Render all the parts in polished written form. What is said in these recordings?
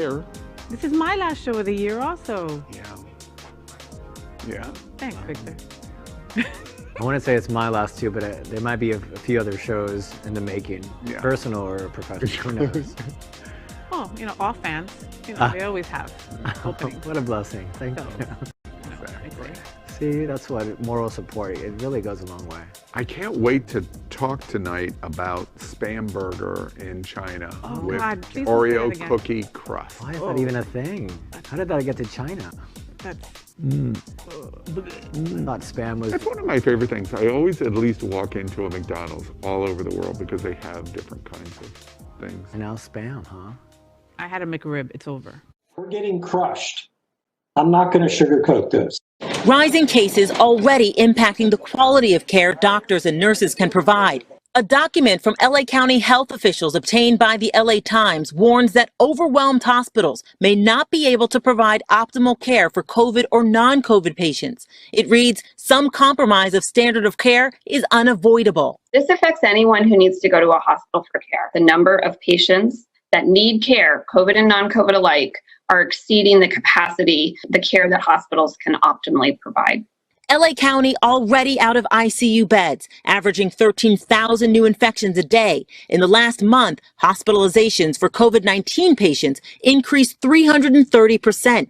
Here. This is my last show of the year also. Yeah. Thanks, Victor. I want to say it's my last two, but there might be a few other shows in the making, personal or professional. Who knows? Oh, all fans. They always have openings. What a blessing. Thank you. Exactly. See, that's what moral support, it really goes a long way. I can't wait to talk tonight about Spam Burger in China with God, please Oreo say that again. cookie crust. Why is that even a thing? How did that get to China? That's Thought spam was... That's one of my favorite things. I always at least walk into a McDonald's all over the world because they have different kinds of things. And now spam, huh? I had a McRib. It's over. We're getting crushed. I'm not going to sugarcoat this. Rising cases already impacting the quality of care doctors and nurses can provide. A document from LA County health officials obtained by the LA Times warns that overwhelmed hospitals may not be able to provide optimal care for COVID or non-COVID patients. It reads, some compromise of standard of care is unavoidable. This affects anyone who needs to go to a hospital for care. The number of patients that need care, COVID and non-COVID alike, are exceeding the capacity, the care that hospitals can optimally provide. LA County already out of ICU beds, averaging 13,000 new infections a day. In the last month, hospitalizations for COVID-19 patients increased 330%.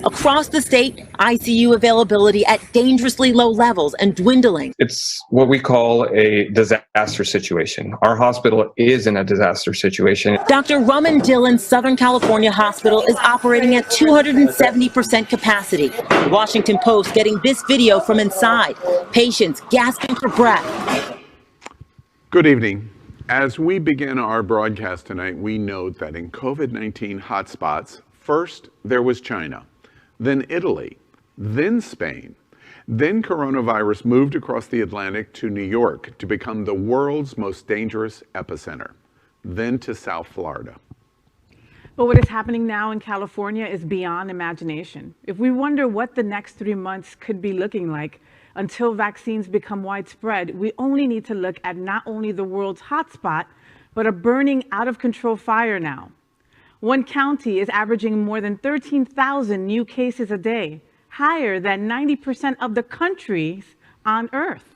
Across the state, ICU availability at dangerously low levels and dwindling. It's what we call a disaster situation. Our hospital is in a disaster situation. Dr. Raman Dillon's Southern California hospital is operating at 270% capacity. The Washington Post getting this video from inside. Patients gasping for breath. Good evening. As we begin our broadcast tonight, we note that in COVID-19 hotspots, first there was China, then Italy, then Spain. Then coronavirus moved across the Atlantic to New York to become the world's most dangerous epicenter, then to South Florida. But what is happening now in California is beyond imagination. If we wonder what the next 3 months could be looking like until vaccines become widespread, we only need to look at not only the world's hotspot, but a burning out of control fire now. One county is averaging more than 13,000 new cases a day, higher than 90% of the countries on Earth.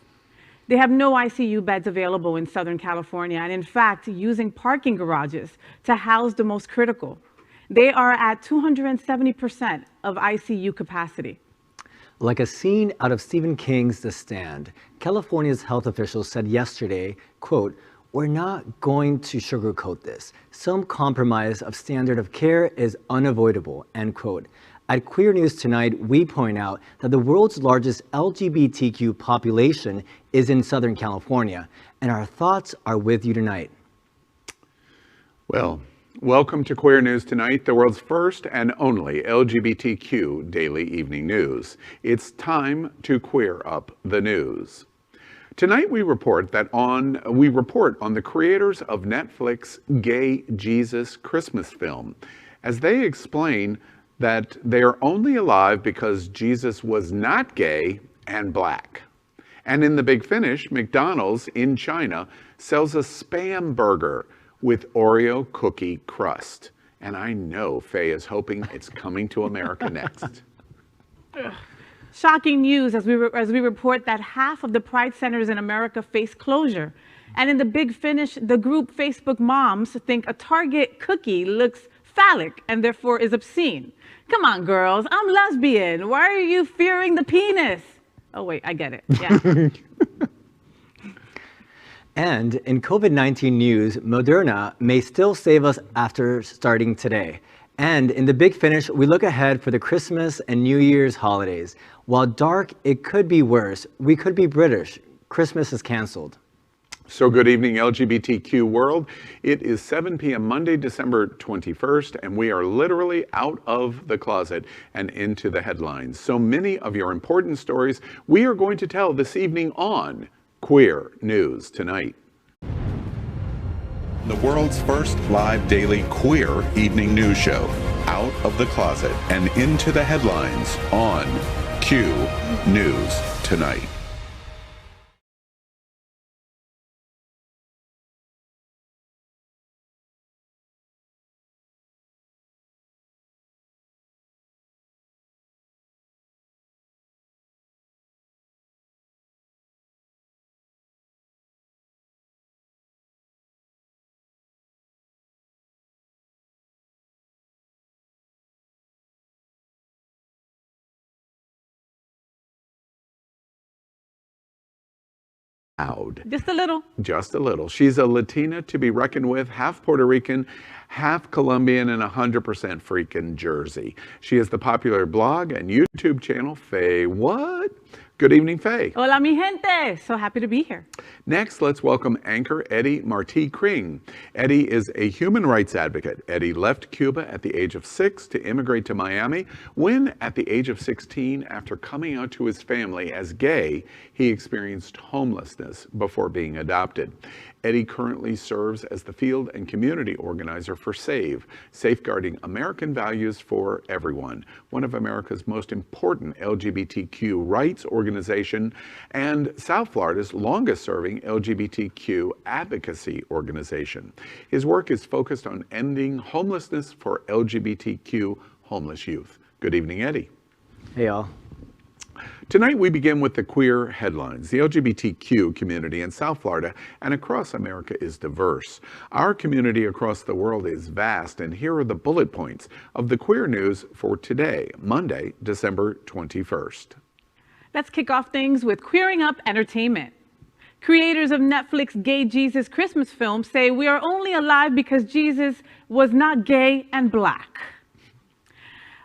They have no ICU beds available in Southern California, and in fact, using parking garages to house the most critical. They are at 270% of ICU capacity. Like a scene out of Stephen King's The Stand, California's health officials said yesterday, quote, "We're not going to sugarcoat this. Some compromise of standard of care is unavoidable," end quote. At Queer News Tonight, we point out that the world's largest LGBTQ population is in Southern California, and our thoughts are with you tonight. Well, welcome to Queer News Tonight, the world's first and only LGBTQ daily evening news. It's time to queer up the news. Tonight we report on the creators of Netflix Gay Jesus Christmas film, as they explain that they are only alive because Jesus was not gay and black. And in the big finish, McDonald's in China sells a Spam Burger with Oreo cookie crust. And I know Faye is hoping it's coming to America next. Shocking news as we report that half of the Pride centers in America face closure. And in the big finish, the group Facebook Moms think a Target cookie looks phallic and therefore is obscene. Come on, girls, I'm lesbian. Why are you fearing the penis? Oh, wait, I get it. Yeah. And in COVID-19 news, Moderna may still save us after starting today. And in the big finish, we look ahead for the Christmas and New Year's holidays. While dark, it could be worse. We could be British. Christmas is canceled. So good evening, LGBTQ world. It is 7 p.m. Monday, December 21st, and we are literally out of the closet and into the headlines. So many of your important stories we are going to tell this evening on Queer News Tonight. The world's first live daily queer evening news show, Out of the Closet and Into the Headlines on Q News Tonight. Just a little. Just a little. She's a Latina to be reckoned with, half Puerto Rican, half Colombian, and 100% freaking Jersey. She has the popular blog and YouTube channel, Faye What? Good evening, Faye. Hola, mi gente. So happy to be here. Next, let's welcome anchor Eddie Martí Kring. Eddie is a human rights advocate. Eddie left Cuba at the age of 6 to immigrate to Miami when, at the age of 16, after coming out to his family as gay, he experienced homelessness before being adopted. Eddie currently serves as the field and community organizer for SAVE, Safeguarding American Values for Everyone, one of America's most important LGBTQ rights organization and South Florida's longest-serving LGBTQ advocacy organization. His work is focused on ending homelessness for LGBTQ homeless youth. Good evening, Eddie. Hey, y'all. Tonight we begin with the queer headlines. The LGBTQ community in South Florida and across America is diverse. Our community across the world is vast, and here are the bullet points of the queer news for today, Monday, December 21st. Let's kick off things with queering up entertainment. Creators of Netflix Gay Jesus Christmas film say we are only alive because Jesus was not gay and black.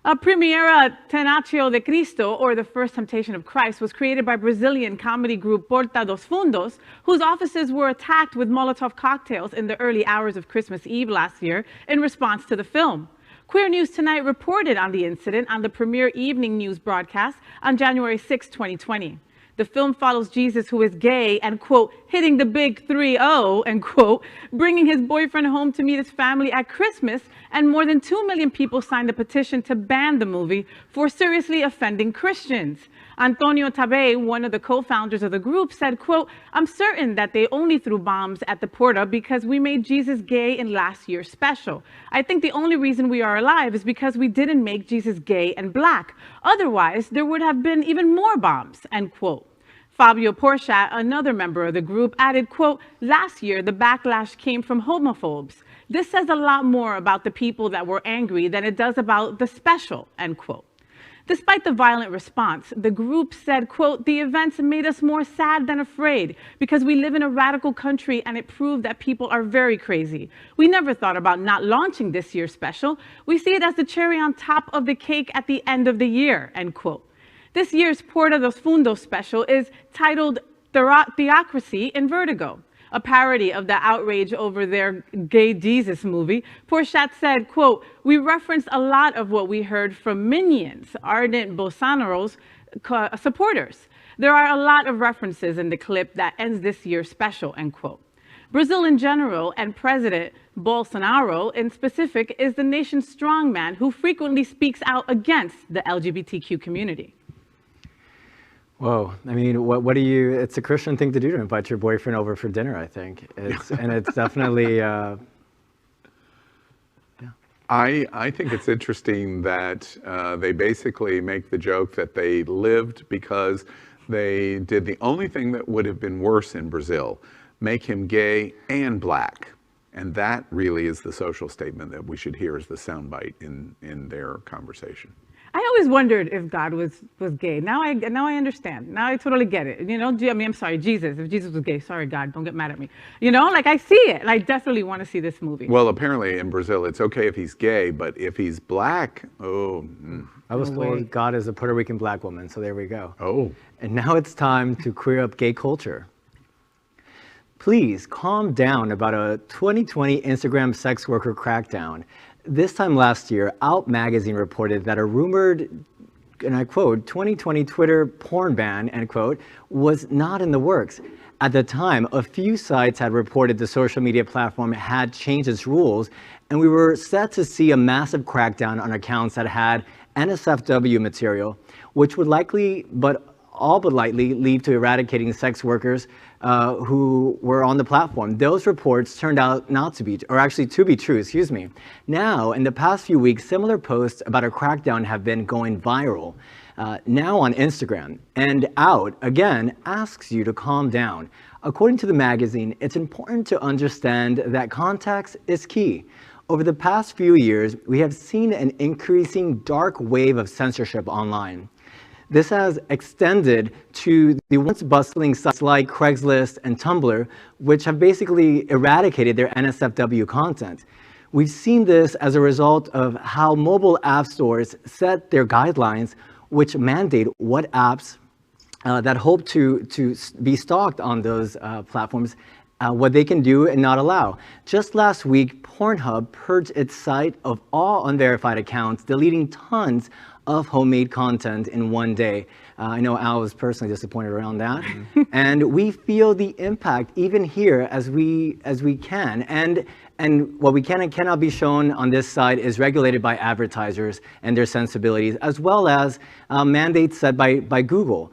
A Primera Tenatio de Cristo, or The First Temptation of Christ, was created by Brazilian comedy group Porta dos Fundos, whose offices were attacked with Molotov cocktails in the early hours of Christmas Eve last year in response to the film. Queer News Tonight reported on the incident on the premiere evening news broadcast on January 6, 2020. The film follows Jesus, who is gay and, quote, hitting the big 3-0, end quote, bringing his boyfriend home to meet his family at Christmas, and more than 2 million people signed a petition to ban the movie for seriously offending Christians. Antonio Tabay, one of the co-founders of the group, said, quote, I'm certain that they only threw bombs at the Porta because we made Jesus gay in last year's special. I think the only reason we are alive is because we didn't make Jesus gay and black. Otherwise, there would have been even more bombs, end quote. Fabio Porchat, another member of the group, added, quote, last year the backlash came from homophobes. This says a lot more about the people that were angry than it does about the special, end quote. Despite the violent response, the group said, quote, the events made us more sad than afraid because we live in a radical country and it proved that people are very crazy. We never thought about not launching this year's special. We see it as the cherry on top of the cake at the end of the year, end quote. This year's Porta dos Fundos special is titled Theocracy in Vertigo, a parody of the outrage over their gay Jesus movie. Porchat said, quote, we referenced a lot of what we heard from Minions, ardent Bolsonaro's supporters. There are a lot of references in the clip that ends this year's special, end quote. Brazil in general and President Bolsonaro in specific is the nation's strongman who frequently speaks out against the LGBTQ community. Whoa, I mean, what do you, it's a Christian thing to do to invite your boyfriend over for dinner, I think. And it's definitely, yeah. I think it's interesting that they basically make the joke that they lived because they did the only thing that would have been worse in Brazil, make him gay and black. And that really is the social statement that we should hear as the soundbite in their conversation. I always wondered if God was gay. Now I understand. Now I totally get it. You know, I mean, I'm sorry, Jesus. If Jesus was gay, sorry, God, don't get mad at me. You know, like I see it, and I definitely want to see this movie. Well, apparently in Brazil, it's okay if he's gay, but if he's black, oh. I was told God is a Puerto Rican black woman, so there we go. Oh. And now it's time to queer up gay culture. Please calm down about a 2020 Instagram sex worker crackdown. This time last year, Out magazine reported that a rumored, and I quote, 2020 Twitter porn ban, end quote, was not in the works. At the time, a few sites had reported the social media platform had changed its rules, and we were set to see a massive crackdown on accounts that had NSFW material, which would likely, all but likely, lead to eradicating sex workers who were on the platform. Those reports turned out not to be, or actually to be true, excuse me. Now, in the past few weeks, similar posts about a crackdown have been going viral. Now on Instagram. And Out, again, asks you to calm down. According to the magazine, it's important to understand that context is key. Over the past few years, we have seen an increasing dark wave of censorship online. This has extended to the once bustling sites like Craigslist and Tumblr, which have basically eradicated their NSFW content. We've seen this as a result of how mobile app stores set their guidelines, which mandate what apps that hope to be stocked on those platforms, what they can do and not allow. Just last week, Pornhub purged its site of all unverified accounts, deleting tons of homemade content in one day. I know Al was personally disappointed around that. And we feel the impact even here as we can. And what we can and cannot be shown on this side is regulated by advertisers and their sensibilities, as well as mandates set by Google.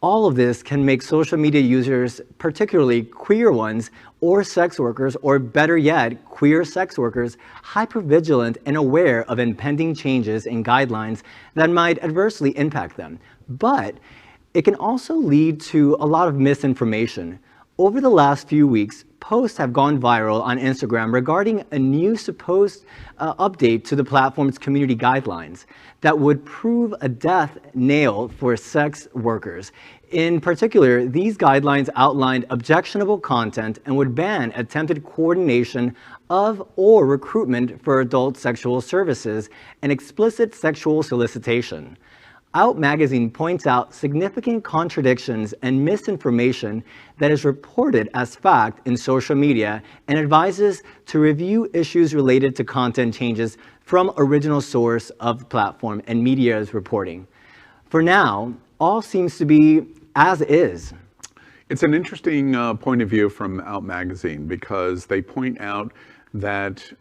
All of this can make social media users, particularly queer ones or sex workers, or better yet, queer sex workers, hypervigilant and aware of impending changes in guidelines that might adversely impact them. But it can also lead to a lot of misinformation. Over the last few weeks, posts have gone viral on Instagram regarding a new supposed update to the platform's community guidelines that would prove a death knell for sex workers. In particular, these guidelines outlined objectionable content and would ban attempted coordination of or recruitment for adult sexual services and explicit sexual solicitation. Out magazine points out significant contradictions and misinformation that is reported as fact in social media and advises to review issues related to content changes from original source of the platform and media's reporting. For now, all seems to be as is. It's an interesting point of view from Out magazine, because they point out that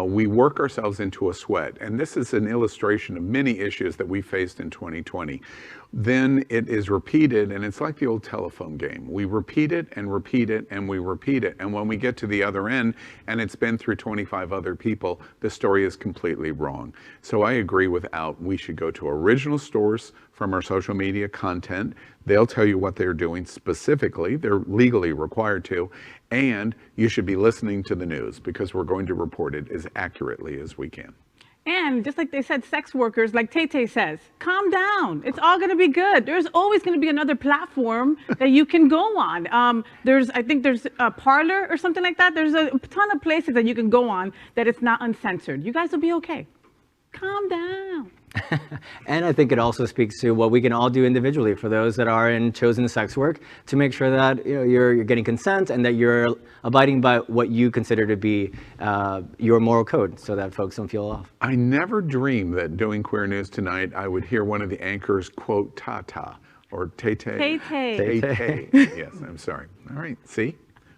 we work ourselves into a sweat. And this is an illustration of many issues that we faced in 2020. Then it is repeated, and it's like the old telephone game. We repeat it and repeat it and we repeat it. And when we get to the other end and it's been through 25 other people, the story is completely wrong. So I agree with Out. We should go to original source from our social media content. They'll tell you what they're doing specifically. They're legally required to. And you should be listening to the news, because we're going to report it as accurately as we can. And just like they said, sex workers, like Tay says, calm down. It's all going to be good. There's always going to be another platform that you can go on. I think there's a Parler or something like that. There's a ton of places that you can go on that it's not uncensored. You guys will be okay. Calm down. And I think it also speaks to what we can all do individually for those that are in chosen sex work, to make sure that you're getting consent and that you're abiding by what you consider to be your moral code, so that folks don't feel off. I never dreamed that doing Queer News Tonight, I would hear one of the anchors quote Tata or Tay-Tay. Tay-Tay. Yes, I'm sorry. All right, see?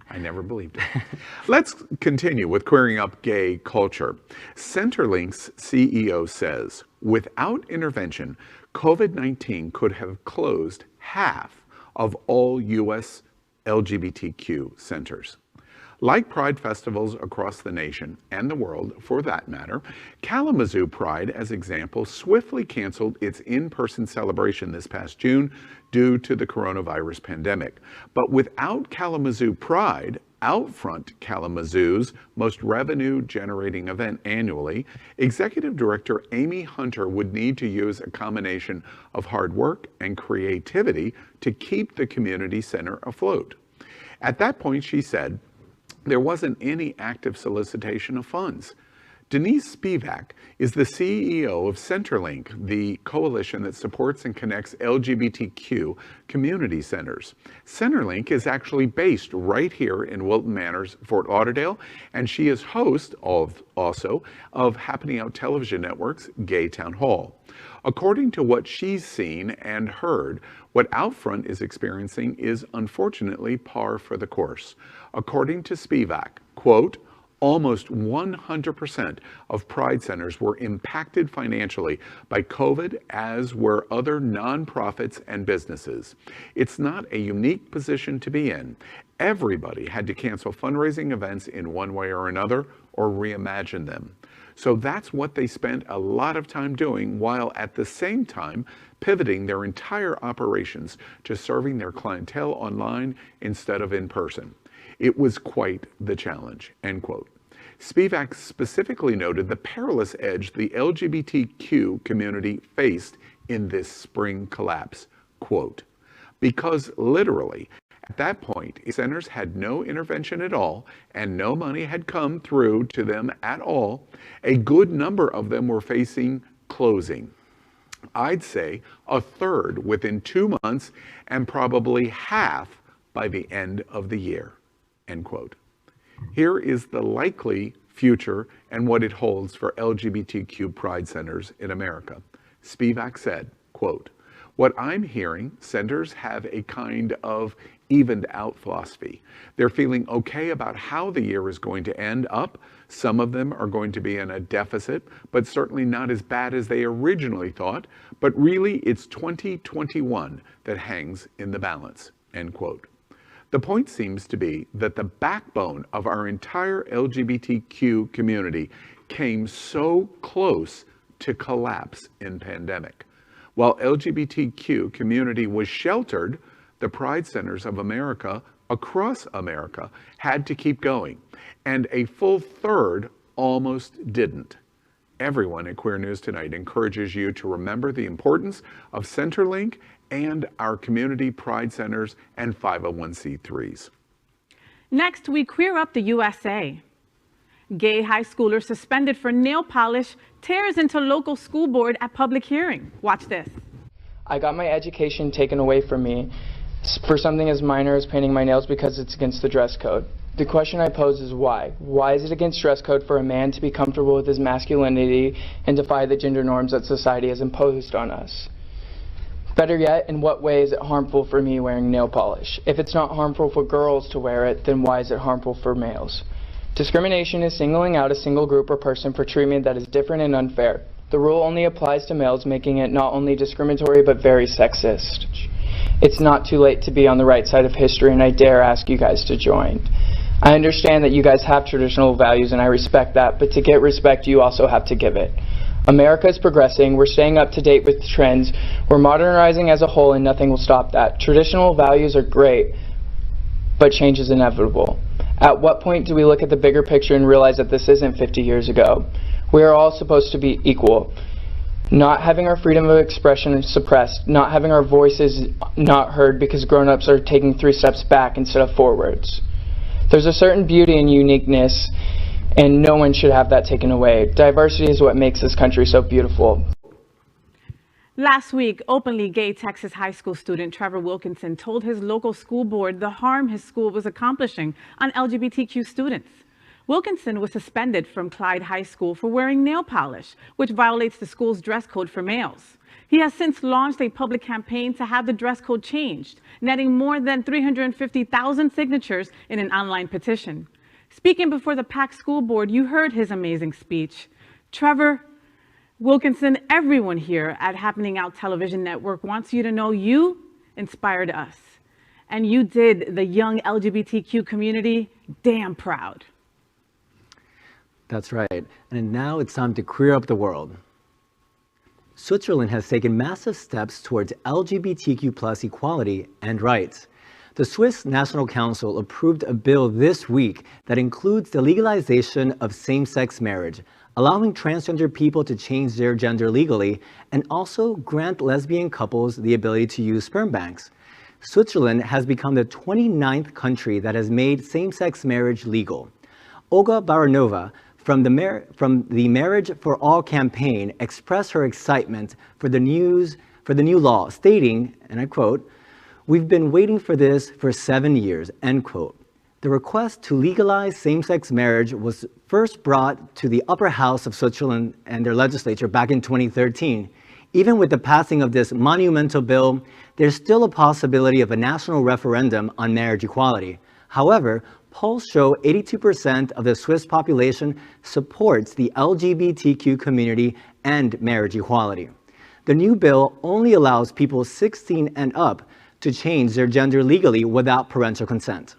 I never believed it. Let's continue with queering up gay culture. CenterLink's CEO says, without intervention, COVID-19 could have closed half of all U.S. LGBTQ centers. Like Pride festivals across the nation and the world, for that matter, Kalamazoo Pride, as example, swiftly canceled its in-person celebration this past June due to the coronavirus pandemic. But without Kalamazoo Pride, Outfront Kalamazoo's most revenue-generating event annually, Executive Director Amy Hunter would need to use a combination of hard work and creativity to keep the community center afloat. At that point, she said, there wasn't any active solicitation of funds. Denise Spivak is the CEO of CenterLink, the coalition that supports and connects LGBTQ community centers. CenterLink is actually based right here in Wilton Manors, Fort Lauderdale, and she is host also of Happening Out Television Network's Gay Town Hall. According to what she's seen and heard, what Outfront is experiencing is unfortunately par for the course. According to Spivak, quote, almost 100% of Pride centers were impacted financially by COVID, as were other nonprofits and businesses. It's not a unique position to be in. Everybody had to cancel fundraising events in one way or another, or reimagine them. So that's what they spent a lot of time doing, while at the same time pivoting their entire operations to serving their clientele online instead of in person. It was quite the challenge, end quote. Spivak specifically noted the perilous edge the LGBTQ community faced in this spring collapse, quote, because literally at that point, centers had no intervention at all and no money had come through to them at all. A good number of them were facing closing. I'd say a third within 2 months and probably half by the end of the year, end quote. Here is the likely future and what it holds for LGBTQ pride centers in America. Spivak said, quote, what I'm hearing, centers have a kind of evened out philosophy. They're feeling okay about how the year is going to end up. Some of them are going to be in a deficit, but certainly not as bad as they originally thought. But really, it's 2021 that hangs in the balance, end quote. The point seems to be that the backbone of our entire LGBTQ community came so close to collapse in pandemic. While LGBTQ community was sheltered, the Pride Centers of America across America had to keep going, and a full third almost didn't. Everyone at Queer News Tonight encourages you to remember the importance of CenterLink and our community pride centers and 501c3s. Next, we queer up the USA. Gay high schooler suspended for nail polish tears into local school board at public hearing. Watch this. I got my education taken away from me for something as minor as painting my nails because it's against the dress code. The question I pose is why? Why is it against dress code for a man to be comfortable with his masculinity and defy the gender norms that society has imposed on us? Better yet, in what way is it harmful for me wearing nail polish? If it's not harmful for girls to wear it, then why is it harmful for males? Discrimination is singling out a single group or person for treatment that is different and unfair. The rule only applies to males, making it not only discriminatory but very sexist. It's not too late to be on the right side of history, and I dare ask you guys to join. I understand that you guys have traditional values, and I respect that, but to get respect, you also have to give it. America is progressing, we're staying up to date with trends, we're modernizing as a whole, and nothing will stop that. Traditional values are great, but change is inevitable. At what point do we look at the bigger picture and realize that this isn't 50 years ago? We are all supposed to be equal. Not having our freedom of expression suppressed, not having our voices not heard because grown-ups are taking 3 steps back instead of forwards. There's a certain beauty and uniqueness, and no one should have that taken away. Diversity is what makes this country so beautiful. Last week, openly gay Texas high school student Trevor Wilkinson told his local school board the harm his school was accomplishing on LGBTQ students. Wilkinson was suspended from Clyde High School for wearing nail polish, which violates the school's dress code for males. He has since launched a public campaign to have the dress code changed, netting more than 350,000 signatures in an online petition. Speaking before the packed school board, you heard his amazing speech. Trevor Wilkinson, everyone here at Happening Out Television Network wants you to know you inspired us. And you did the young LGBTQ community damn proud. That's right. And now it's time to queer up the world. Switzerland has taken massive steps towards LGBTQ+ equality and rights. The Swiss National Council approved a bill this week that includes the legalization of same-sex marriage, allowing transgender people to change their gender legally, and also grant lesbian couples the ability to use sperm banks. Switzerland has become the 29th country that has made same-sex marriage legal. Olga Baranova from the Marriage for All campaign expressed her excitement for the new law, stating, and I quote, "We've been waiting for this for 7 years," end quote. The request to legalize same-sex marriage was first brought to the upper house of Switzerland and their legislature back in 2013. Even with the passing of this monumental bill, there's still a possibility of a national referendum on marriage equality. However, polls show 82% of the Swiss population supports the LGBTQ community and marriage equality. The new bill only allows people 16 and up to change their gender legally without parental consent.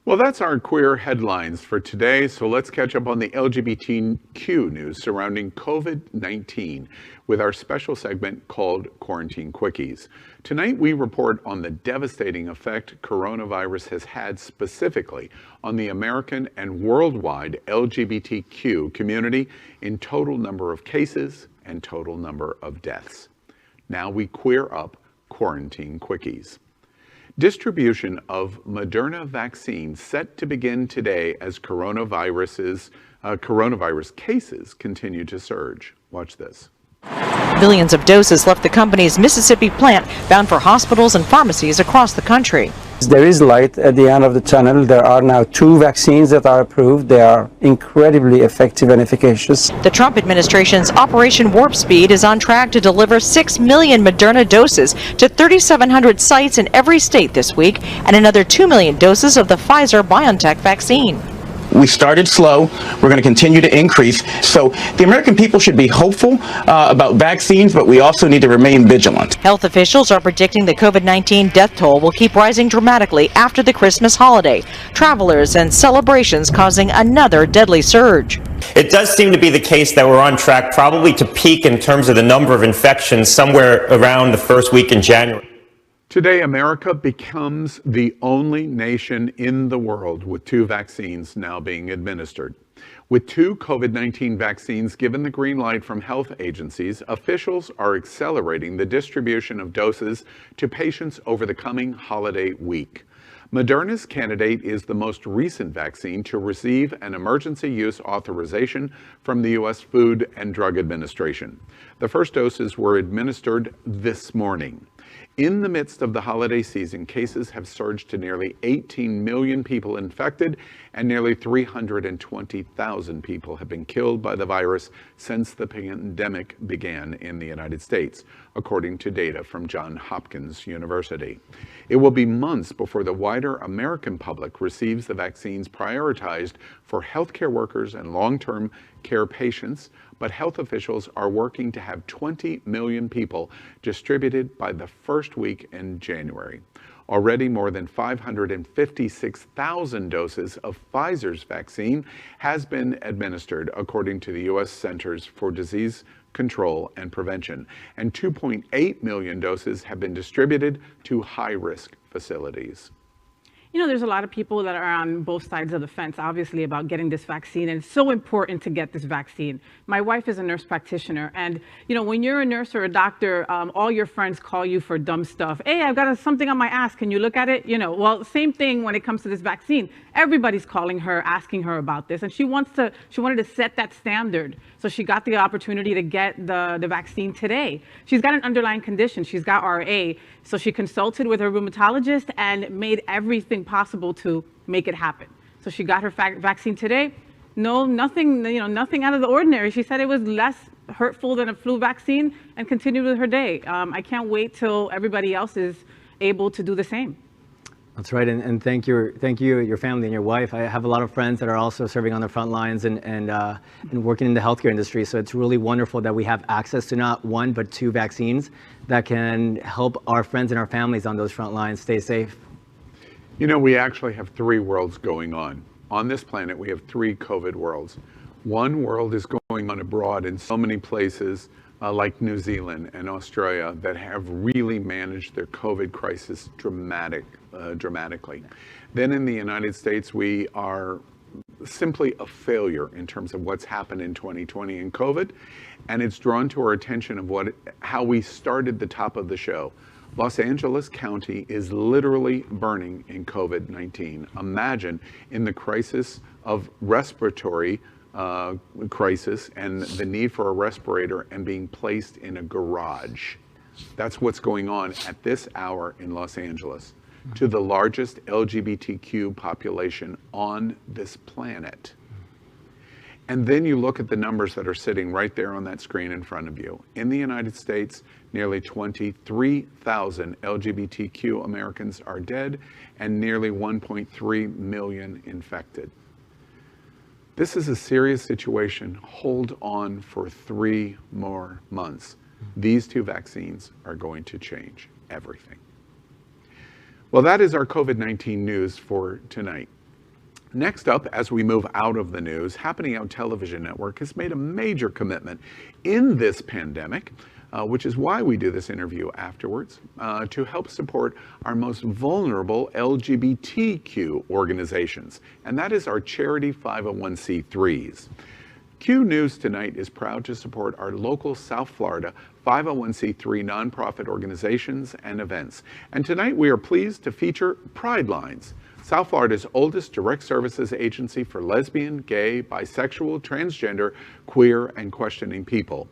Well, that's our queer headlines for today, so let's catch up on the LGBTQ news surrounding COVID-19 with our special segment called Quarantine Quickies. Tonight, we report on the devastating effect coronavirus has had specifically on the American and worldwide LGBTQ community in total number of cases and total number of deaths. Now we queer up quarantine quickies. Distribution of Moderna vaccine set to begin today as coronavirus cases continue to surge. Watch this. Billions of doses left the company's Mississippi plant, bound for hospitals and pharmacies across the country. There is light at the end of the tunnel. There are now 2 vaccines that are approved. They are incredibly effective and efficacious. The Trump administration's Operation Warp Speed is on track to deliver 6 million Moderna doses to 3,700 sites in every state this week, and another 2 million doses of the Pfizer-BioNTech vaccine. We started slow. We're going to continue to increase. So the American people should be hopeful about vaccines, but we also need to remain vigilant. Health officials are predicting the COVID-19 death toll will keep rising dramatically after the Christmas holiday. Travelers and celebrations causing another deadly surge. It does seem to be the case that we're on track probably to peak in terms of the number of infections somewhere around the first week in January. Today, America becomes the only nation in the world with 2 vaccines now being administered. With 2 COVID-19 vaccines given the green light from health agencies, officials are accelerating the distribution of doses to patients over the coming holiday week. Moderna's candidate is the most recent vaccine to receive an emergency use authorization from the U.S. Food and Drug Administration. The first doses were administered this morning. In the midst of the holiday season, cases have surged to nearly 18 million people infected, and nearly 320,000 people have been killed by the virus since the pandemic began in the United States, according to data from Johns Hopkins University. It will be months before the wider American public receives the vaccines prioritized for healthcare workers and long-term care patients, but health officials are working to have 20 million people distributed by the first week in January. Already more than 556,000 doses of Pfizer's vaccine has been administered, according to the U.S. Centers for Disease Control and Prevention, and 2.8 million doses have been distributed to high-risk facilities. You know, there's a lot of people that are on both sides of the fence, obviously, about getting this vaccine, and it's so important to get this vaccine. My wife is a nurse practitioner, and, you know, when you're a nurse or a doctor, all your friends call you for dumb stuff. Hey, I've got something on my ass. Can you look at it? You know, well, same thing when it comes to this vaccine. Everybody's calling her, asking her about this, and she wanted to set that standard. So she got the opportunity to get the vaccine today. She's got an underlying condition. She's got RA. So she consulted with her rheumatologist and made everything possible to make it happen. So she got her vaccine today. No, nothing, you know, nothing out of the ordinary. She said it was less hurtful than a flu vaccine and continued with her day. I can't wait till everybody else is able to do the same. That's right, and thank you, your family and your wife. I have a lot of friends that are also serving on the front lines and working in the healthcare industry. So it's really wonderful that we have access to not 1 but 2 vaccines that can help our friends and our families on those front lines stay safe. You know, we actually have 3 worlds going on. On this planet, we have 3 COVID worlds. One world is going on abroad in so many places, like New Zealand and Australia, that have really managed their COVID crisis dramatically. Then in the United States, we are simply a failure in terms of what's happened in 2020 in COVID, and it's drawn to our attention of how we started the top of the show. Los Angeles County is literally burning in COVID-19. Imagine in the crisis of respiratory crisis and the need for a respirator and being placed in a garage. That's what's going on at this hour in Los Angeles, to the largest LGBTQ population on this planet. And then you look at the numbers that are sitting right there on that screen in front of you. In the United States, nearly 23,000 LGBTQ Americans are dead and nearly 1.3 million infected. This is a serious situation. Hold on for 3 more months. These 2 vaccines are going to change everything. Well, that is our COVID-19 news for tonight. Next up, as we move out of the news, Happening Out Television Network has made a major commitment in this pandemic, which is why we do this interview afterwards, to help support our most vulnerable LGBTQ organizations, and that is our charity 501c3s. Q News Tonight is proud to support our local South Florida 501c3 nonprofit organizations and events. And tonight we are pleased to feature Pridelines, South Florida's oldest direct services agency for lesbian, gay, bisexual, transgender, queer, and questioning people.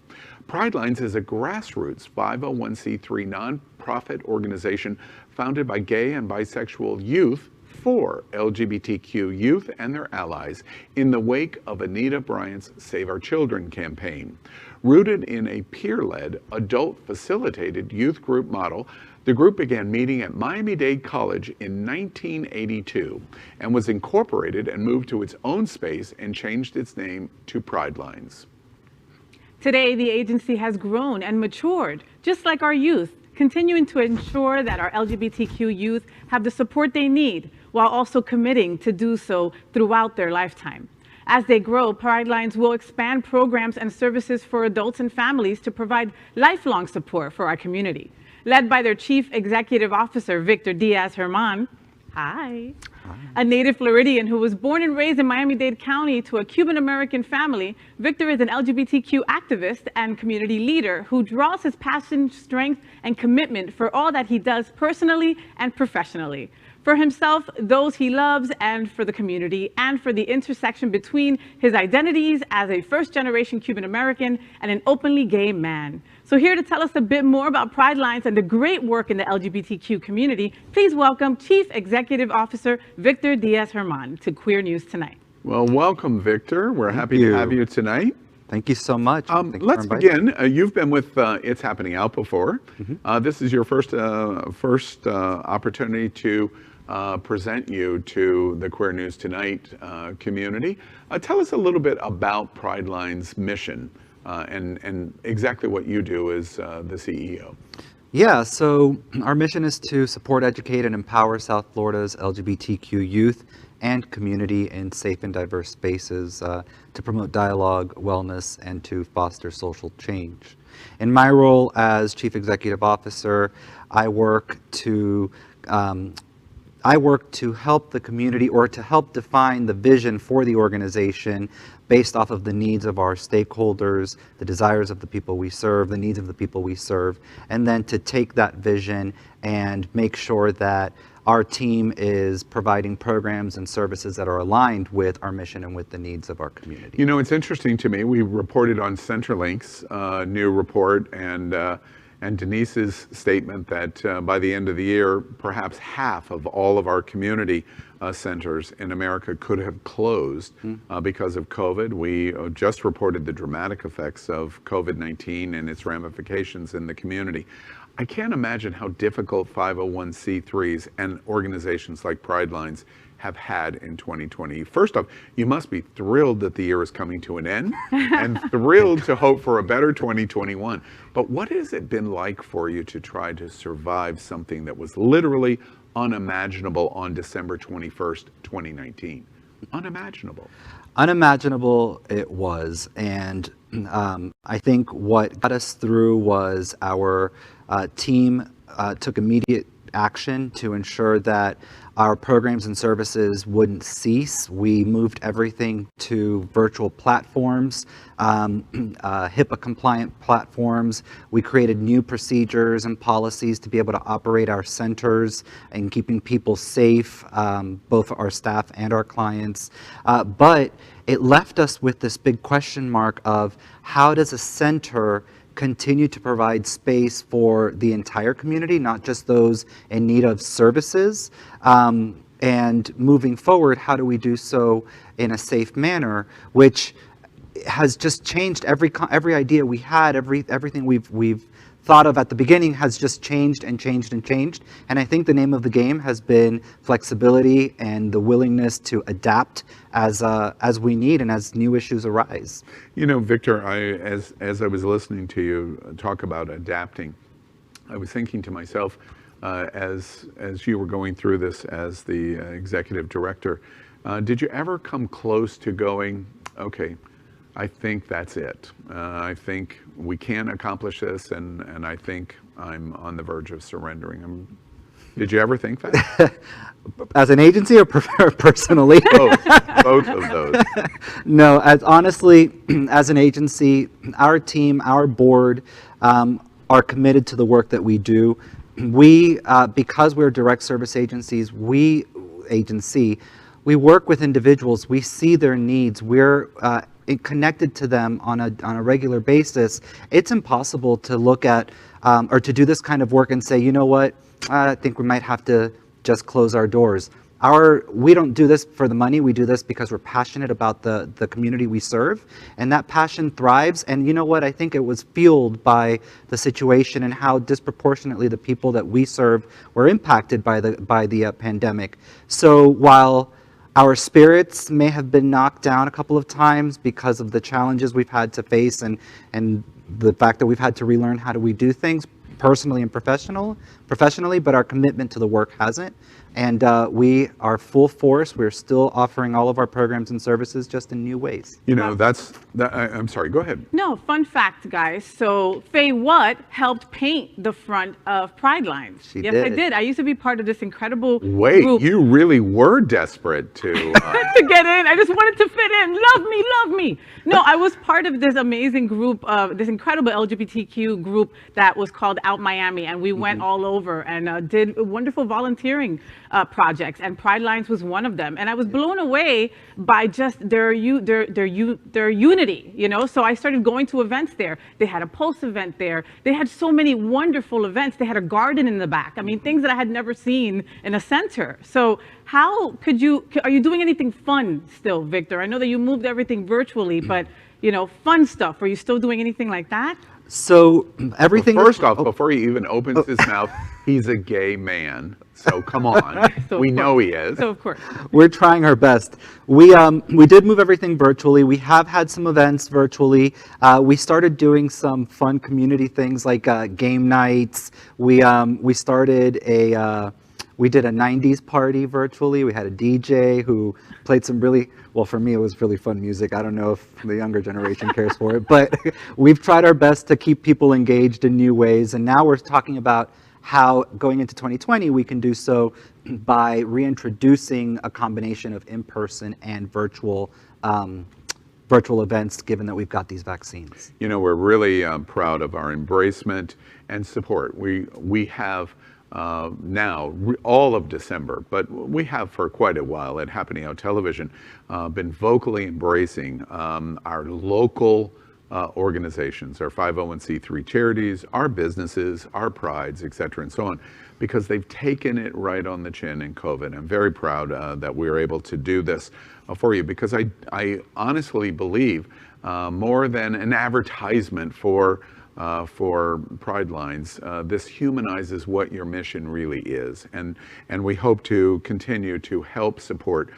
Pridelines is a grassroots 501c3 nonprofit organization founded by gay and bisexual youth for LGBTQ youth and their allies in the wake of Anita Bryant's Save Our Children campaign. Rooted in a peer-led, adult-facilitated youth group model, the group began meeting at Miami-Dade College in 1982 and was incorporated and moved to its own space and changed its name to Pridelines. Today, the agency has grown and matured, just like our youth, continuing to ensure that our LGBTQ youth have the support they need, while also committing to do so throughout their lifetime. As they grow, Pridelines will expand programs and services for adults and families to provide lifelong support for our community. Led by their Chief Executive Officer, Victor Diaz-Herman, hi, a native Floridian who was born and raised in Miami-Dade County to a Cuban-American family, Victor is an LGBTQ activist and community leader who draws his passion, strength, and commitment for all that he does personally and professionally. For himself, those he loves, and for the community, and for the intersection between his identities as a first-generation Cuban-American and an openly gay man. So here to tell us a bit more about Pridelines and the great work in the LGBTQ community, please welcome Chief Executive Officer Victor Diaz-Herman to Queer News Tonight. Well, welcome, Victor. We're happy to have you tonight. Thank you so much. Let's begin. You've been with It's Happening Out before. This is your first opportunity to present you to the Queer News Tonight community. Tell us a little bit about Prideline's mission and exactly what you do as the CEO. Yeah, so our mission is to support, educate, and empower South Florida's LGBTQ youth and community in safe and diverse spaces to promote dialogue, wellness, and to foster social change. In my role as Chief Executive Officer, I work to help the community, or to help define the vision for the organization based off of the needs of our stakeholders, the desires of the people we serve, the needs of the people we serve, and then to take that vision and make sure that our team is providing programs and services that are aligned with our mission and with the needs of our community. You know, it's interesting to me, we reported on CenterLink's new report and Denise's statement that by the end of the year, perhaps half of all of our community centers in America could have closed because of COVID. We just reported the dramatic effects of COVID-19 and its ramifications in the community. I can't imagine how difficult 501c3s and organizations like Pridelines have had in 2020. First off, you must be thrilled that the year is coming to an end and thrilled to hope for a better 2021. But what has it been like for you to try to survive something that was literally unimaginable on December 21st, 2019? Unimaginable. Unimaginable it was, and I think what got us through was our team took immediate action to ensure that our programs and services wouldn't cease. We moved everything to virtual platforms, HIPAA compliant platforms. We created new procedures and policies to be able to operate our centers and keeping people safe, both our staff and our clients. But it left us with this big question mark of how does a center continue to provide space for the entire community, not just those in need of services. And moving forward, how do we do so in a safe manner, which has just changed every idea we had, everything we've thought of at the beginning has just changed and changed and changed. And I think the name of the game has been flexibility and the willingness to adapt as we need and as new issues arise. You know, Victor, as I was listening to you talk about adapting, I was thinking to myself, as you were going through this as the executive director, did you ever come close to going, okay, I think that's it. I think we can accomplish this, and I think I'm on the verge of surrendering. Did you ever think that? As an agency or personally? Both of those. No, honestly, as an agency, our team, our board are committed to the work that we do. We, because we're direct service agencies, we work with individuals. We see their needs. We're connected to them on a regular basis. It's impossible to look at or to do this kind of work and say, you know what, I think we might have to just close our doors. We don't do this for the money. We do this because we're passionate about the community we serve, and that passion thrives. And you know what? I think it was fueled by the situation and how disproportionately the people that we serve were impacted by the pandemic. So while our spirits may have been knocked down a couple of times because of the challenges we've had to face and the fact that we've had to relearn how do we do things personally and professionally, but our commitment to the work hasn't. And we are full force. We're still offering all of our programs and services just in new ways. You know, I'm sorry, go ahead. No, fun fact, guys. So Faye Watt helped paint the front of Pridelines. Yes, I did. I used to be part of this incredible group. You really were desperate to... to get in. I just wanted to fit in. Love me, love me. No, I was part of this amazing group, this incredible LGBTQ group that was called Out Miami. And we went all over and did wonderful volunteering projects, and Pridelines was one of them. And I was blown away by just their unity, you know. So I started going to events there. They had a Pulse event there. They had so many wonderful events. They had a garden in the back. I mean, things that I had never seen in a center. So how are you doing anything fun still, Victor? I know that you moved everything virtually, but you know, fun stuff. Are you still doing anything like that? So everything. Well, first off, before he even opens his mouth, he's a gay man. So come on, we know he is. So of course, we're trying our best. We did move everything virtually. We have had some events virtually. We started doing some fun community things like game nights. We started we did a 90s party virtually. We had a DJ who played some really, well, for me, it was really fun music. I don't know if the younger generation cares for it, but we've tried our best to keep people engaged in new ways. And now we're talking about how going into 2020, we can do so by reintroducing a combination of in-person and virtual events, given that we've got these vaccines. You know, we're really proud of our embracement and support. We have now all of December, but we have for quite a while at Happening Out Television been vocally embracing our local organizations, our 501c3 charities, our businesses, our prides, et cetera, and so on, because they've taken it right on the chin in COVID. I'm very proud that we are able to do this for you, because I honestly believe more than an advertisement for Pridelines, this humanizes what your mission really is, and we hope to continue to help support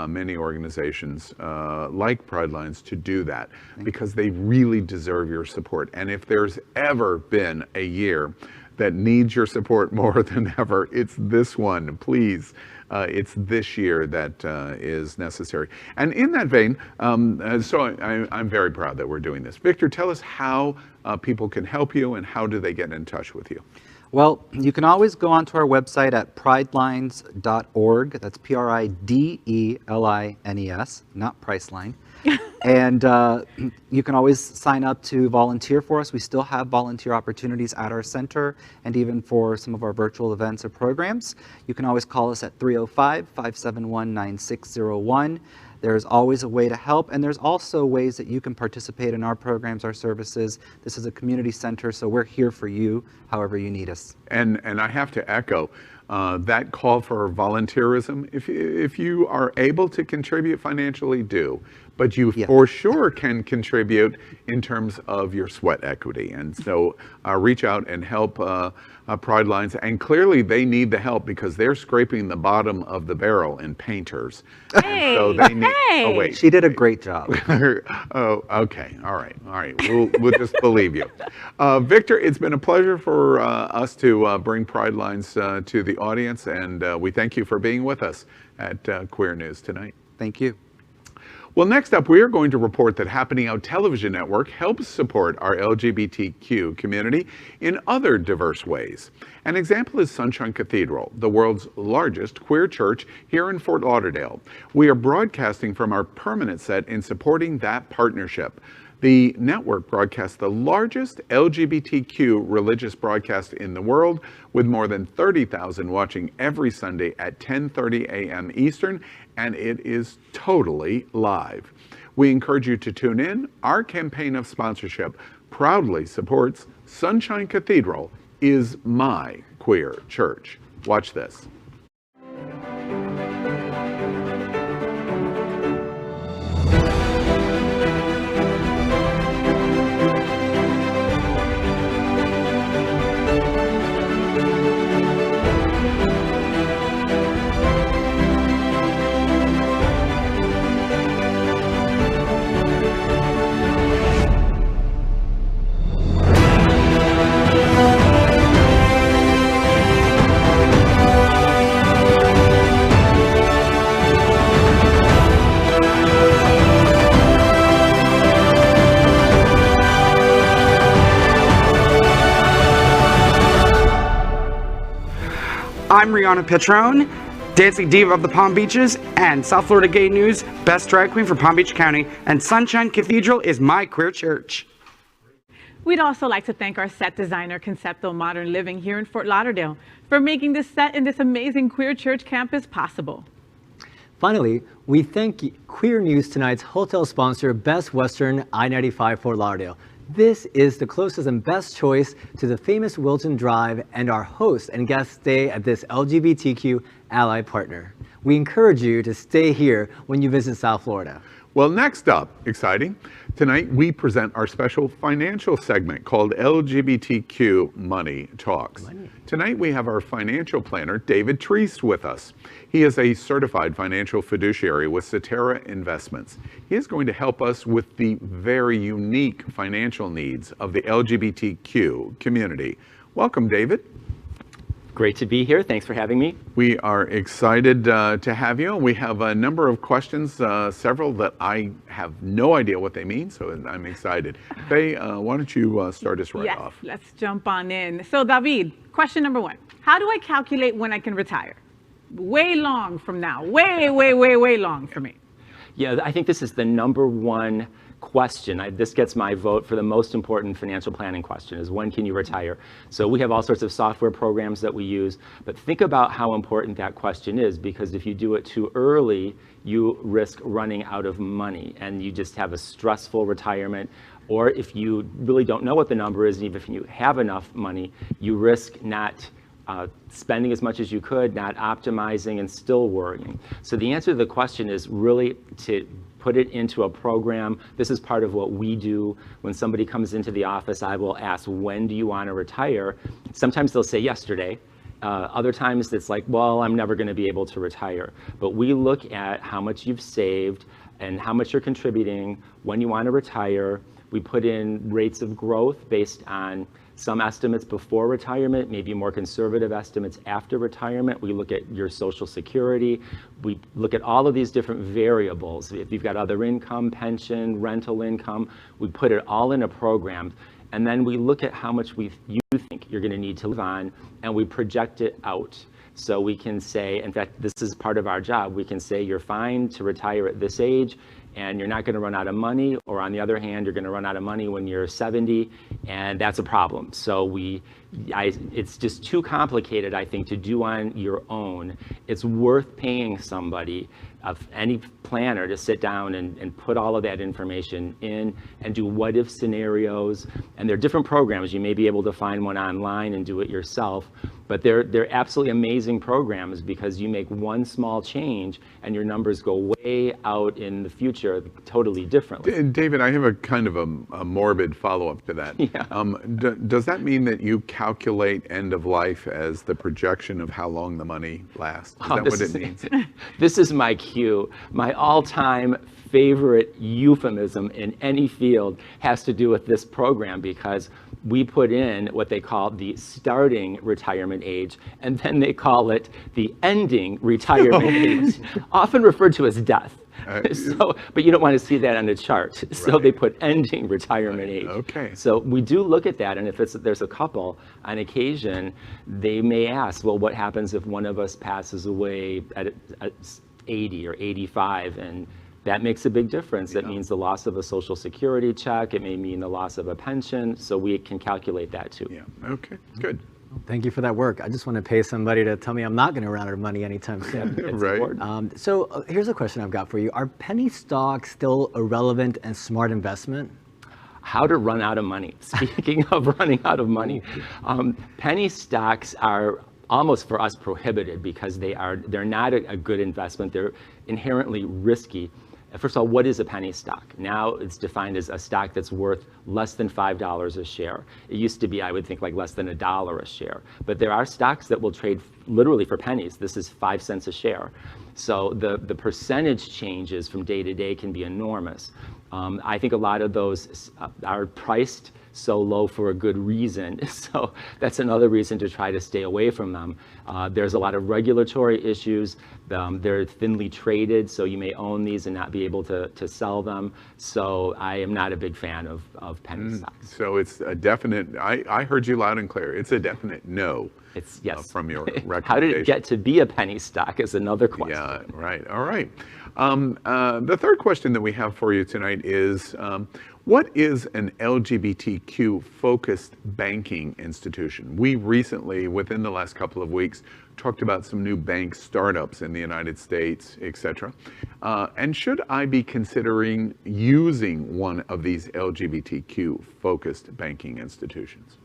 many organizations like Pridelines to do that, because they really deserve your support. And if there's ever been a year that needs your support more than ever, it's this one. Please, it's this year that is necessary. And in that vein, so I'm very proud that we're doing this. Victor, tell us how people can help you and how do they get in touch with you? Well, you can always go onto our website at pridelines.org. That's Pridelines, not Priceline. And you can always sign up to volunteer for us. We still have volunteer opportunities at our center and even for some of our virtual events or programs. You can always call us at 305-571-9601. There's always a way to help, and there's also ways that you can participate in our programs, our services. This is a community center, so we're here for you however you need us. And I have to echo that call for volunteerism. If you are able to contribute financially, do. But you for sure can contribute in terms of your sweat equity. And so reach out and help Pridelines. And clearly they need the help because they're scraping the bottom of the barrel in painters. Hey, so they need, oh wait. She did a great job. Oh, okay. All right. We'll just believe you. Victor, it's been a pleasure for us to bring Pridelines to the audience. And we thank you for being with us at Queer News tonight. Thank you. Well, next up, we are going to report that Happening Out Television Network helps support our LGBTQ community in other diverse ways. An example is Sunshine Cathedral, the world's largest queer church here in Fort Lauderdale. We are broadcasting from our permanent set in supporting that partnership. The network broadcasts the largest LGBTQ religious broadcast in the world, with more than 30,000 watching every Sunday at 10:30 a.m. Eastern, and it is totally live. We encourage you to tune in. Our campaign of sponsorship proudly supports Sunshine Cathedral is my queer church. Watch this. I'm Rihanna Petrone, Dancing Diva of the Palm Beaches and South Florida Gay News Best Drag Queen for Palm Beach County, and Sunshine Cathedral is my queer church. We'd also like to thank our set designer, Concepto Modern Living here in Fort Lauderdale, for making this set in this amazing queer church campus possible. Finally, we thank Queer News Tonight's hotel sponsor, Best Western I-95 Fort Lauderdale. This is the closest and best choice to the famous Wilton Drive and our host and guest stay at this LGBTQ ally partner. We encourage you to stay here when you visit South Florida. Well, next up, exciting, tonight we present our special financial segment called LGBTQ Money Talks. Tonight we have our financial planner, David Treese, with us. He is a certified financial fiduciary with Cetera Investments. He is going to help us with the very unique financial needs of the LGBTQ community. Welcome, David. Great to be here. Thanks for having me. We are excited to have you. We have a number of questions, several that I have no idea what they mean, so I'm excited. Faye, why don't you start us right off? Yes, let's jump on in. So, David, question number one. How do I calculate when I can retire? Way long from now. Way long for me. Yeah, I think this is the number one question. This gets my vote for the most important financial planning question, is when can you retire? So we have all sorts of software programs that we use, but think about how important that question is, because if you do it too early, you risk running out of money and you just have a stressful retirement. Or if you really don't know what the number is, and even if you have enough money, you risk not spending as much as you could, not optimizing, and still worrying. So the answer to the question is really to put it into a program. This is part of what we do. When somebody comes into the office, I will ask, when do you want to retire? Sometimes they'll say yesterday. Other times it's like, well, I'm never going to be able to retire. But we look at how much you've saved and how much you're contributing when you want to retire. We put in rates of growth based on some estimates before retirement, maybe more conservative estimates after retirement. We look at your Social Security. We look at all of these different variables. If you've got other income, pension, rental income, we put it all in a program. And then we look at how much you think you're going to need to live on, and we project it out. So we can say, in fact, this is part of our job. We can say you're fine to retire at this age, and you're not going to run out of money, or on the other hand, you're going to run out of money when you're 70, and that's a problem. So it's just too complicated, I think, to do on your own. It's worth paying somebody, any planner, to sit down and put all of that information in and do what-if scenarios. And there are different programs. You may be able to find one online and do it yourself, but they're absolutely amazing programs, because you make one small change and your numbers go way out in the future totally differently. David, I have a kind of a morbid follow-up to that. Yeah. Does that mean that you calculate end of life as the projection of how long the money lasts? Is that what it means? This is my cue. My all-time favorite euphemism in any field has to do with this program, because we put in what they call the starting retirement age, and then they call it the ending retirement age, often referred to as death. But you don't want to see that on the chart. So they put ending retirement age. Okay. So we do look at that, and if there's a couple, on occasion, they may ask, well, what happens if one of us passes away at 80 or 85? And that makes a big difference. That means the loss of a Social Security check. It may mean the loss of a pension. So we can calculate that too. Yeah. Okay. Good. Thank you for that work. I just want to pay somebody to tell me I'm not going to run out of money anytime soon. Right. So here's a question I've got for you. Are penny stocks still a relevant and smart investment? How to run out of money. Speaking of running out of money, penny stocks are almost for us prohibited because they're not a good investment. They're inherently risky. First of all, what is a penny stock? Now it's defined as a stock that's worth less than $5 a share. It used to be, I would think, like less than $1 a share. But there are stocks that will trade literally for pennies. This is 5 cents a share. So the percentage changes from day to day can be enormous. I think a lot of those are priced so low for a good reason. So that's another reason to try to stay away from them. There's a lot of regulatory issues. They're thinly traded, so you may own these and not be able to sell them. So I am not a big fan of penny stocks. So it's a definite, I heard you loud and clear. It's a definite no. It's yes. From your recommendation. How did it get to be a penny stock is another question. Yeah, right. All right. The third question that we have for you tonight is, what is an LGBTQ-focused banking institution? We recently, within the last couple of weeks, talked about some new bank startups in the United States, etc. And should I be considering using one of these LGBTQ-focused banking institutions?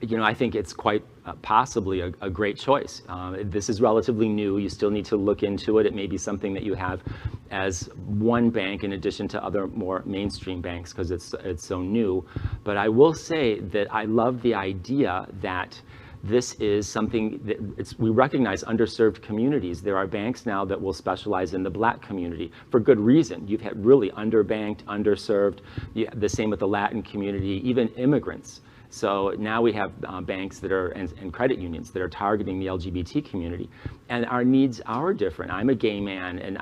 You know, I think it's quite possibly a great choice. This is relatively new. You still need to look into it. It may be something that you have as one bank in addition to other more mainstream banks because it's so new. But I will say that I love the idea that this is something that we recognize underserved communities. There are banks now that will specialize in the Black community for good reason. You've had really underbanked, underserved, the same with the Latin community, even immigrants. So now we have banks that are, and credit unions that are targeting the LGBT community. And our needs are different. I'm a gay man, and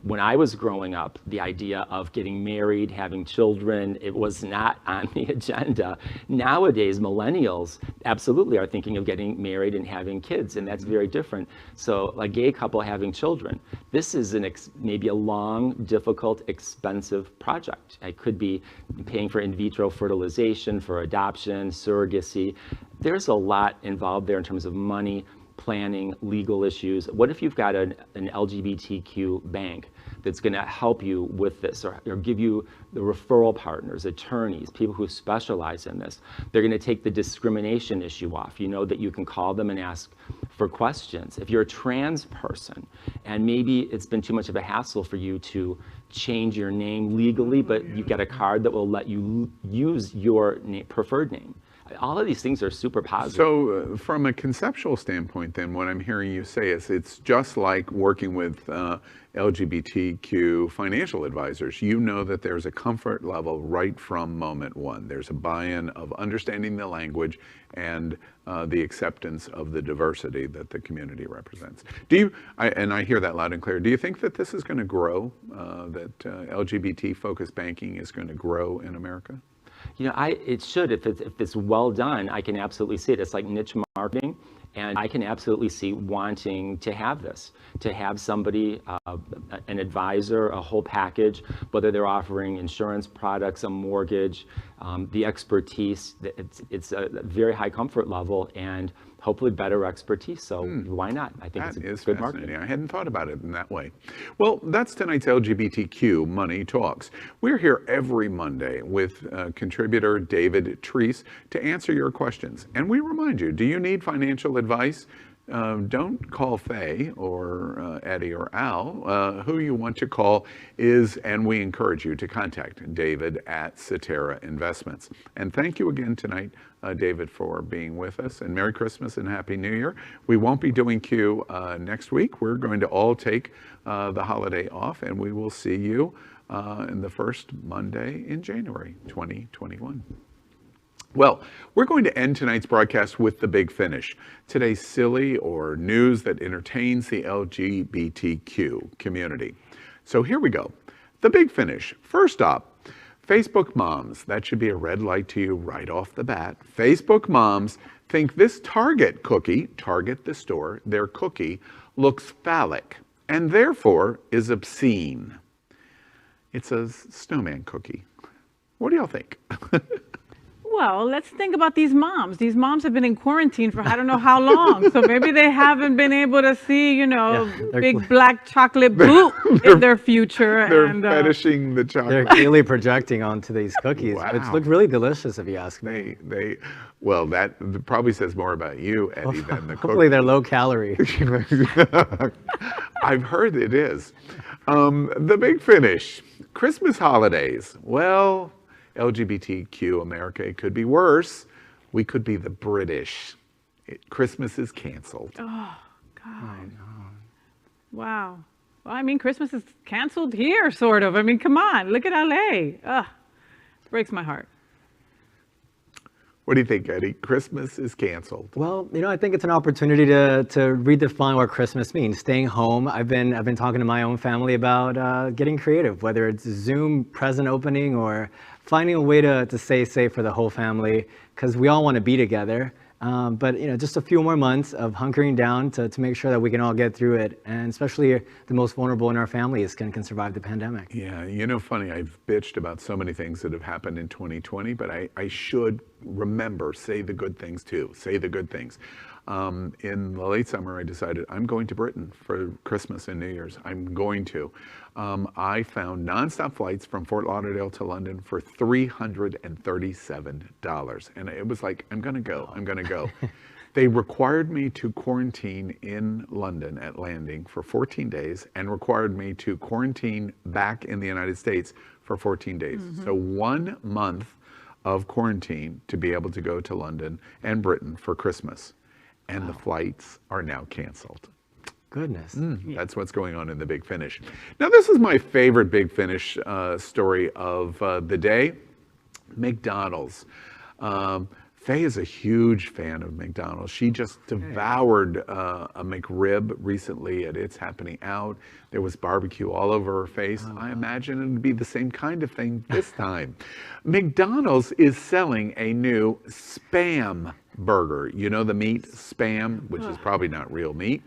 when I was growing up, the idea of getting married, having children, it was not on the agenda. Nowadays, millennials absolutely are thinking of getting married and having kids, and that's very different. So a gay couple having children, this is maybe a long, difficult, expensive project. I could be paying for in vitro fertilization, for adoption, surrogacy. There's a lot involved there in terms of money, planning, legal issues. What if you've got an LGBTQ bank that's going to help you with this or give you the referral partners, attorneys, people who specialize in this? They're going to take the discrimination issue off. You know that you can call them and ask for questions. If you're a trans person and maybe it's been too much of a hassle for you to change your name legally, but you've got a card that will let you use your preferred name. All of these things are super positive. So from a conceptual standpoint, then, what I'm hearing you say is it's just like working with LGBTQ financial advisors. You know that there's a comfort level right from moment one. There's a buy-in of understanding the language and the acceptance of the diversity that the community represents. And I hear that loud and clear, do you think that this is going to grow, that LGBT-focused banking is going to grow in America? You know, it should. If it's well done, I can absolutely see it. It's like niche marketing, and I can absolutely see wanting to have this, to have somebody, an advisor, a whole package, whether they're offering insurance products, a mortgage, the expertise. It's a very high comfort level and hopefully better expertise. So why not? I think it's good marketing. I hadn't thought about it in that way. Well, that's tonight's LGBTQ Money Talks. We're here every Monday with contributor David Treese to answer your questions. And we remind you, do you need financial advice? Don't call Faye or Eddie or Al. Who you want to call is, and we encourage you to contact David at Cetera Investments. And thank you again tonight, David, for being with us. And Merry Christmas and Happy New Year. We won't be doing Q next week. We're going to all take the holiday off, and we will see you in the first Monday in January 2021. Well, we're going to end tonight's broadcast with the big finish. Today's silly or news that entertains the LGBTQ community. So here we go. The big finish. First up, Facebook moms. That should be a red light to you right off the bat. Facebook moms think this Target cookie, Target the store, their cookie, looks phallic and therefore is obscene. It's a snowman cookie. What do y'all think? Well, let's think about these moms. These moms have been in quarantine for I don't know how long. So maybe they haven't been able to see, you know, big black chocolate boot in their future. They're fetishing the chocolate. They're clearly projecting onto these cookies. Wow. It's look really delicious if you ask me. Well, that probably says more about you, Eddie, than the cookie. Hopefully they're low calorie. I've heard it is. The big finish. Christmas holidays. Well, LGBTQ America, it could be worse. We could be the British. Christmas is canceled. Oh, God. Wow. Well, I mean, Christmas is canceled here, sort of. I mean, come on. Look at LA. Ugh. Breaks my heart. What do you think, Eddie? Christmas is canceled. Well, you know, I think it's an opportunity to redefine what Christmas means. Staying home. I've been talking to my own family about getting creative, whether it's Zoom present opening or finding a way to stay safe for the whole family, because we all want to be together. But you know, just a few more months of hunkering down to make sure that we can all get through it, and especially the most vulnerable in our families can survive the pandemic. Yeah, you know, funny, I've bitched about so many things that have happened in 2020, but I should remember, say the good things too, say the good things. In the late summer, I decided I'm going to Britain for Christmas and New Year's. I'm going to. I found nonstop flights from Fort Lauderdale to London for $337. And it was like, I'm gonna go. They required me to quarantine in London at landing for 14 days and required me to quarantine back in the United States for 14 days. So 1 month of quarantine to be able to go to London and Britain for Christmas. And the flights are now canceled. Goodness. That's what's going on in the Big Finish. Now, this is my favorite Big Finish story of the day. McDonald's. Faye is a huge fan of McDonald's. She just devoured a McRib recently at It's Happening Out. There was barbecue all over her face. I imagine it would be the same kind of thing this time. McDonald's is selling a new Spam burger. You know the meat Spam, which is probably not real meat,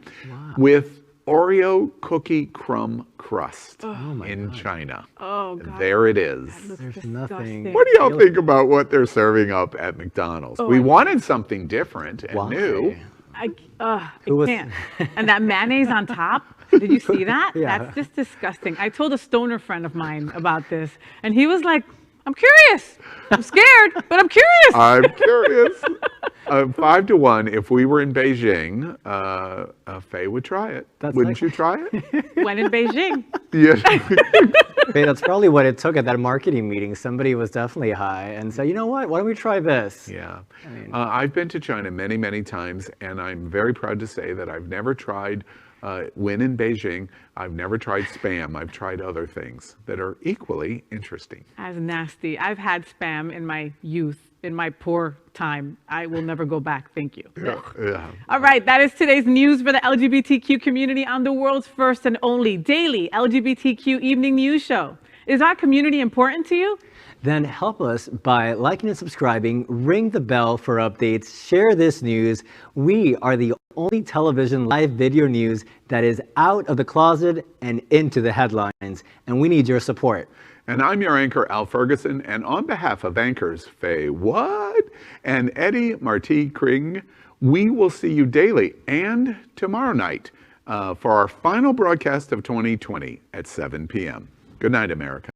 with Oreo cookie crumb crust in China. Oh, God. There it is. There's nothing. What do y'all think about what they're serving up at McDonald's? We wanted something different and new. I can't. And that mayonnaise on top, did you see that? Yeah. That's just disgusting. I told a stoner friend of mine about this, and he was like, I'm curious. I'm scared, but I'm curious. I'm curious. 5-1. If we were in Beijing, Faye would try it. Wouldn't you try it? When in Beijing. Yes. Hey, that's probably what it took at that marketing meeting. Somebody was definitely high and said, you know what, why don't we try this? Yeah. I've been to China many, many times, and I'm very proud to say that I've never tried, when in Beijing, I've never tried Spam. I've tried other things that are equally interesting. As nasty. I've had Spam in my youth, in my poor time. I will never go back. Thank you. Yeah. All right, that is today's news for the LGBTQ community on the world's first and only daily LGBTQ evening news show. Is our community important to you? Then help us by liking and subscribing, ring the bell for updates, share this news. We are the only television live video news that is out of the closet and into the headlines, and we need your support. And I'm your anchor, Al Ferguson, and on behalf of anchors Faye What and Eddie Marti Kring, we will see you daily and tomorrow night for our final broadcast of 2020 at 7 p.m. Good night, America.